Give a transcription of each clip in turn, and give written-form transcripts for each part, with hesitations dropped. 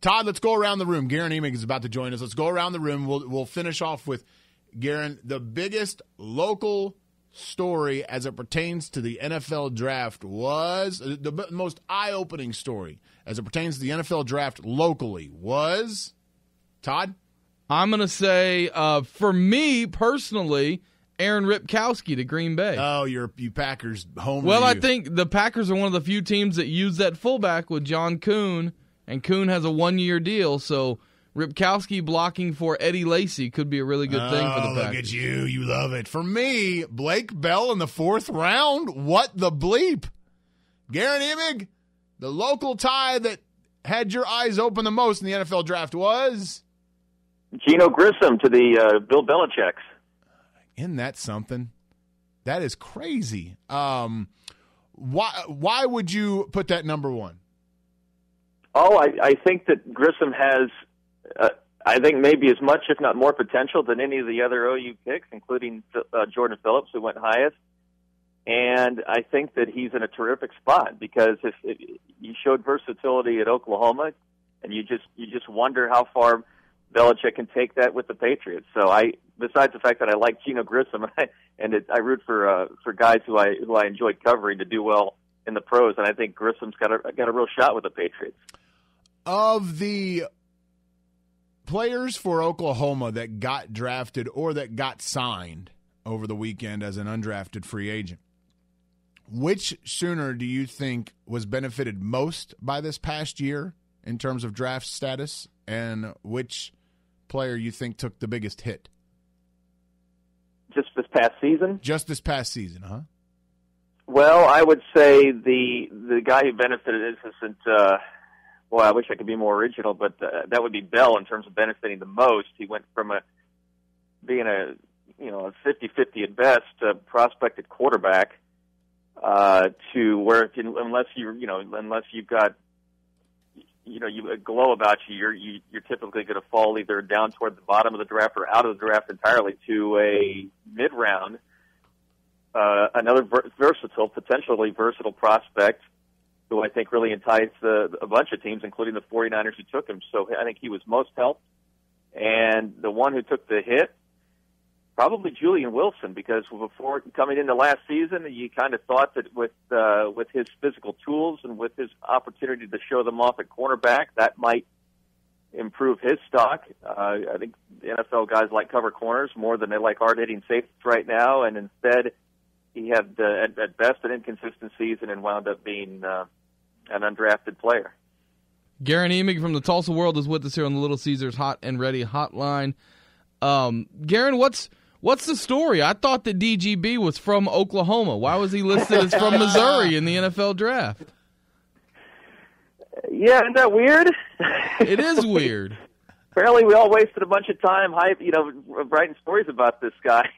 Todd, let's go around the room. Guerin Emig is about to join us. Let's go around the room. We'll finish off with Guerin. The biggest local story as it pertains to the NFL draft was the most eye-opening story as it pertains to the NFL draft locally was, Todd? I'm going to say, for me personally, Aaron Ripkowski to Green Bay. Oh, you Packers home. Well, I think the Packers are one of the few teams that use that fullback with John Kuhn, and Kuhn has a 1-year deal, so Ripkowski blocking for Eddie Lacy could be a really good thing for the Packers. Look at you. You love it. For me, Blake Bell in the 4th round. What the bleep? Guerin Emig, the local tie that had your eyes open the most in the NFL draft was? Geno Grissom to the Bill Belichick's. Isn't that something? That is crazy. Why would you put that number one? Oh, I think that Grissom has, I think maybe as much, if not more, potential than any of the other OU picks, including Jordan Phillips, who went highest. And I think that he's in a terrific spot because if you showed versatility at Oklahoma, and you just wonder how far Belichick can take that with the Patriots. So besides the fact that I like Geno Grissom, I root for guys who I enjoy covering to do well in the pros, and I think Grissom's got a real shot with the Patriots. Of the players for Oklahoma that got drafted or that got signed over the weekend as an undrafted free agent, which Sooner do you think was benefited most by this past year in terms of draft status, and which player you think took the biggest hit? Just this past season? Just this past season, huh? Well, I would say the guy who benefited isn't boy, I wish I could be more original, but that would be Bell in terms of benefiting the most. He went from being a 50-50 at best prospected quarterback to where unless you've got you a glow about you, you're typically going to fall either down toward the bottom of the draft or out of the draft entirely to a mid-round, another potentially versatile prospect who I think really enticed a bunch of teams, including the 49ers who took him. So I think he was most helped. And the one who took the hit, probably Julian Wilson, because before coming into last season, you kind of thought that with his physical tools and with his opportunity to show them off at cornerback, that might improve his stock. I think the NFL guys like cover corners more than they like hard-hitting safeties right now, and instead he had, at best, an inconsistent season and wound up being an undrafted player. Guerin Emig from the Tulsa World is with us here on the Little Caesars Hot and Ready Hotline. Guerin, what's the story? I thought that DGB was from Oklahoma. Why was he listed as from Missouri in the NFL draft? Yeah, isn't that weird? It is weird. Apparently, we all wasted a bunch of time writing stories about this guy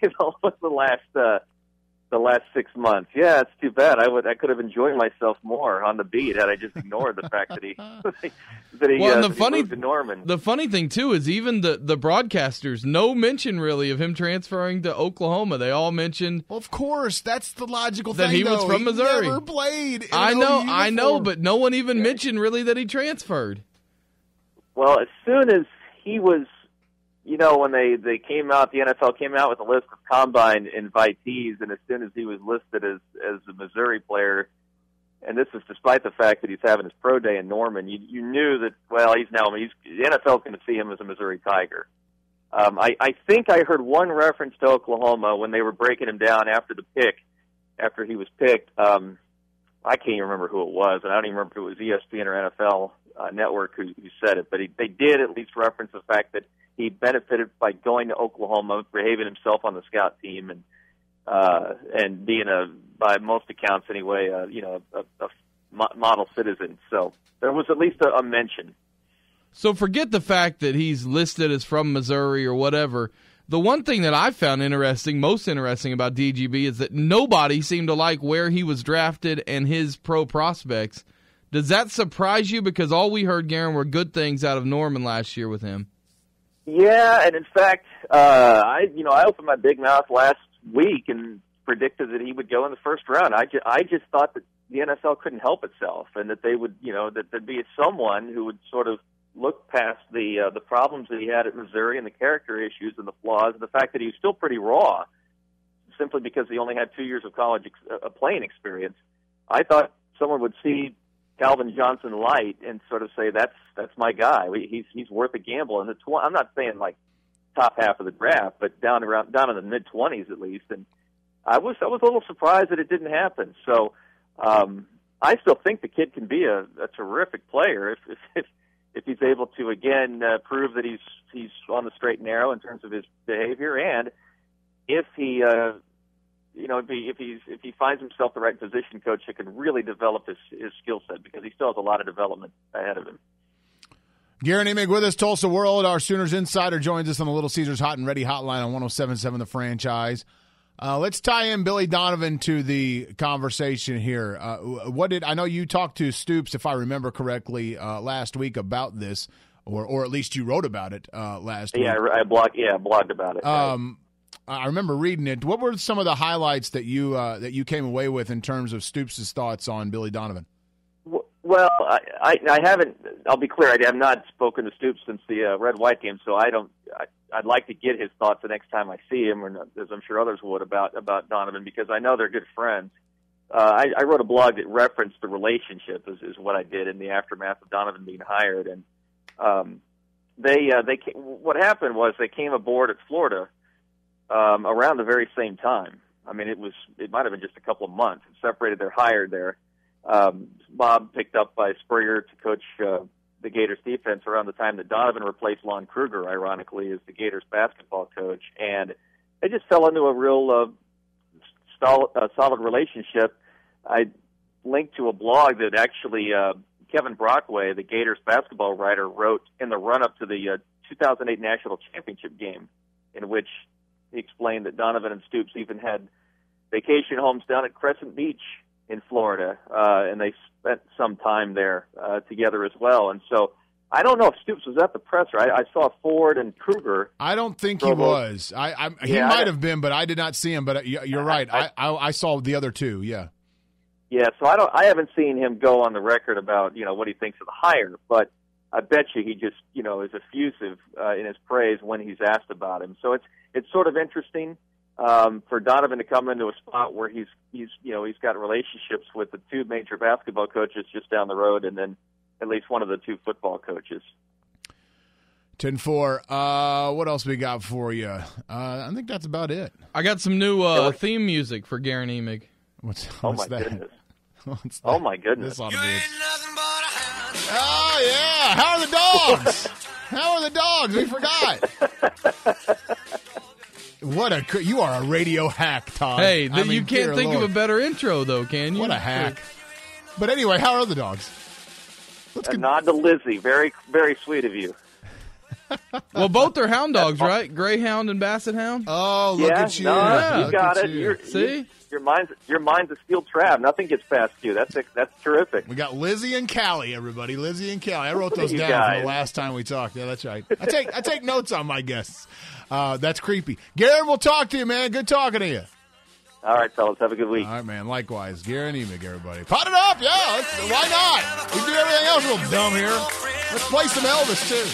the last 6 months. Yeah, it's too bad. I could have enjoyed myself more on the beat had I just ignored the fact that he moved to Norman. The funny thing too is even the broadcasters, no mention really of him transferring to Oklahoma. They all mentioned, well, of course, that's the logical that thing. He was from Missouri. He never played. I know, but no one even mentioned really that he transferred. Well, as soon as he was. When they came out, the NFL came out with a list of combine invitees, and as soon as he was listed as a Missouri player, and this is despite the fact that he's having his pro day in Norman, you knew that, well, the NFL's going to see him as a Missouri Tiger. I think I heard one reference to Oklahoma when they were breaking him down after he was picked. I can't even remember who it was, and I don't even remember if it was ESPN or NFL Network who said it, but they did at least reference the fact that he benefited by going to Oklahoma, behaving himself on the scout team, and being by most accounts anyway, a model citizen. So there was at least a mention. So forget the fact that he's listed as from Missouri or whatever. The one thing that I found most interesting about DGB is that nobody seemed to like where he was drafted and his pro prospects. Does that surprise you? Because all we heard, Guerin, were good things out of Norman last year with him. Yeah, and in fact, I opened my big mouth last week and predicted that he would go in the first round. I just thought that the NFL couldn't help itself, and that they would, that there'd be someone who would sort of look the problems that he had at Missouri and the character issues and the flaws and the fact that he was still pretty raw, simply because he only had 2 years of college playing experience. I thought someone would see Calvin Johnson light and sort of say that's my guy. He's worth a gamble. And I'm not saying like top half of the draft, but down in the mid-20s at least. And I was a little surprised that it didn't happen. So I still think the kid can be a terrific player if he's able to again prove that he's on the straight and narrow in terms of his behavior, and if he if he finds himself the right position coach that can really develop his skill set, because he still has a lot of development ahead of him. Guerin Emig with us, Tulsa World. Our Sooners insider joins us on the Little Caesars Hot and Ready hotline on 107.7 The Franchise. Let's tie in Billy Donovan to the conversation here. I know you talked to Stoops, if I remember correctly, last week about this, or at least you wrote about it last week. Yeah, I blogged about it. I remember reading it. What were some of the highlights that you came away with in terms of Stoops' thoughts on Billy Donovan? Well, I haven't. I'll be clear. I have not spoken to Stoops since the Red-White game, so I'd like to get his thoughts the next time I see him, or as I'm sure others would, about Donovan, because I know they're good friends. I wrote a blog that referenced the relationship is what I did in the aftermath of Donovan being hired, and what happened was they came aboard at Florida around the very same time. I mean, it might have been just a couple of months. It separated their hire there. Bob picked up by Spurrier to coach the Gators defense around the time that Donovan replaced Lon Kruger, ironically, as the Gators basketball coach. And they just fell into a real solid relationship. I linked to a blog that actually Kevin Brockway, the Gators basketball writer, wrote in the run-up to the 2008 National Championship game, in which he explained that Donovan and Stoops even had vacation homes down at Crescent Beach in Florida, and they spent some time there together as well. And so I don't know if Stoops was at the presser. I saw Ford and Kruger. I don't think he was. He might have been, but I did not see him. But you're right. I saw the other two. Yeah. Yeah. So I haven't seen him go on the record about what he thinks of the hire, but I bet you he just is effusive in his praise when he's asked about him. So it's sort of interesting. For Donovan to come into a spot where he's got relationships with the two major basketball coaches just down the road, and then at least one of the two football coaches. 10-4. What else we got for you? I think that's about it. I got some new theme music for Guerin Emig. What's my that? Goodness. What's that? Oh my goodness! This ought to be Oh yeah! How are the dogs? How are the dogs? We forgot. You are a radio hack, Todd. Hey, you can't think of a better intro, though, can you? What a hack. But anyway, how are the dogs? A nod to Lizzie. Very, very sweet of you. Well, both are hound dogs, right? Greyhound and Basset Hound? Oh, look at you. No, you got it. See? Your mind's a steel trap. Nothing gets past you. That's terrific. We got Lizzie and Callie, everybody. Lizzie and Callie. I wrote those down for the last time we talked. Yeah, that's right. I take notes on my guests. That's creepy. Guerin, we'll talk to you, man. Good talking to you. All right, fellas. Have a good week. All right, man. Likewise. Guerin Emig, everybody. Pot it up. Yeah. Why not? We do everything else a little dumb here. Let's play some Elvis, too.